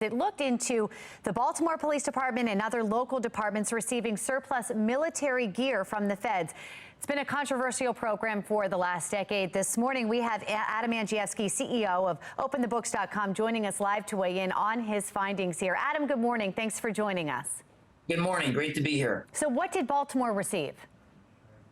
It looked into the Baltimore Police Department and other local departments receiving surplus military gear from the feds. It's been a controversial program for the last decade. This morning, we have Adam Andrzejewski, CEO of OpenTheBooks.com, joining us live to weigh in on his findings here. Adam, good morning. Thanks for joining us. Good morning. Great to be here. So what did Baltimore receive?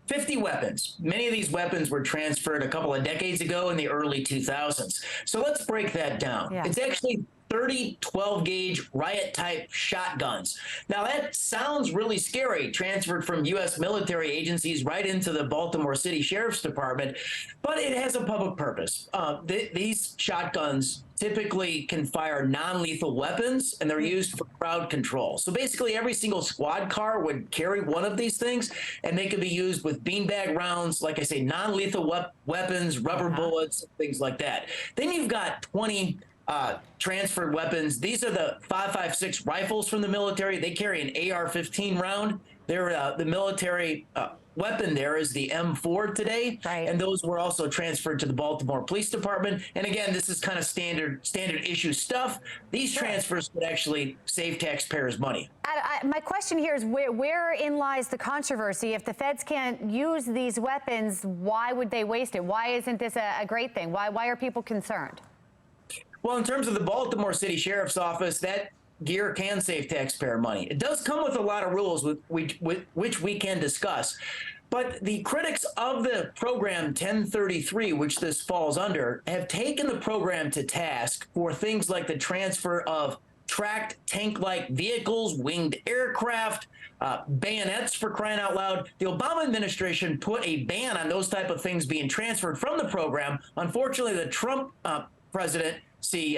50 weapons. Many of these weapons were transferred a couple of decades ago in the early 2000s. So let's break that down. Yeah. It's actually 30 12-gauge riot-type shotguns. Now, that sounds really scary, transferred from U.S. military agencies right into the Baltimore City Sheriff's Department, but it has a public purpose. These shotguns typically can fire non-lethal weapons, and they're used for crowd control. So basically, every single squad car would carry one of these things, and they could be used with beanbag rounds, like I say, non-lethal weapons, rubber bullets, things like that. Then you've got 20 transferred weapons. These are the 5.56 rifles from the military. They carry an AR-15 round. They're the military weapon there is the M4 today, right. And those were also transferred to the Baltimore Police Department. And again, this is kind of standard issue stuff. These transfers could actually save taxpayers money. My question here is wherein lies the controversy? If the feds can't use these weapons, why would they waste it? Why isn't this a great thing? Why are people concerned? Well, in terms of the Baltimore City Sheriff's Office, that gear can save taxpayer money. It does come with a lot of rules which we can discuss. But the critics of the program 1033, which this falls under, have taken the program to task for things like the transfer of tracked tank-like vehicles, winged aircraft, bayonets, for crying out loud. The Obama administration put a ban on those type of things being transferred from the program. Unfortunately, the Trump presidency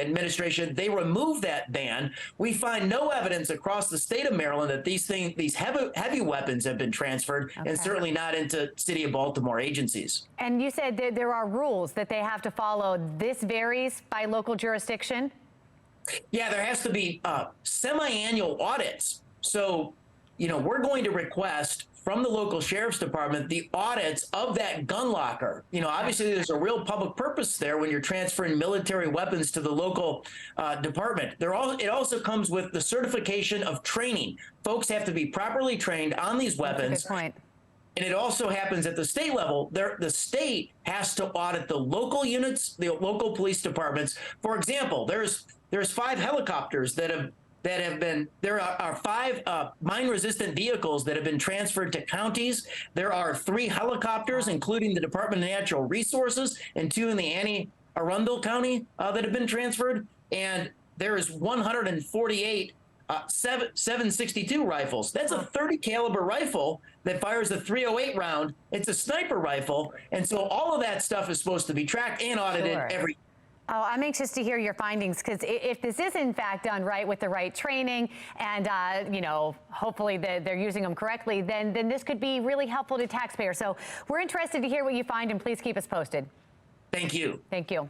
administration, they removed that ban. We find no evidence across the state of Maryland that these heavy weapons have been transferred, and certainly not into City of Baltimore agencies. And you said that there are rules that they have to follow. This varies by local jurisdiction? Yeah, there has to be semi-annual audits. So, we're going to request from the local sheriff's department the audits of that gun locker. Obviously there's a real public purpose there when you're transferring military weapons to the local department. It also comes with the certification of training. Folks have to be properly trained on these weapons. That's a good point. And it also happens at the state level. The state has to audit the local units, the local police departments. For example, there's 5 helicopters there are 5 mine-resistant vehicles that have been transferred to counties. There are 3 helicopters, including the Department of Natural Resources, and 2 in the Anne Arundel County that have been transferred. And there is 148 7.62 rifles. That's a 30 caliber rifle that fires a 308 round. It's a sniper rifle. And so all of that stuff is supposed to be tracked and audited every year. Oh, I'm anxious to hear your findings, because if this is in fact done right with the right training and, hopefully they're using them correctly, then this could be really helpful to taxpayers. So we're interested to hear what you find, and please keep us posted. Thank you. Thank you.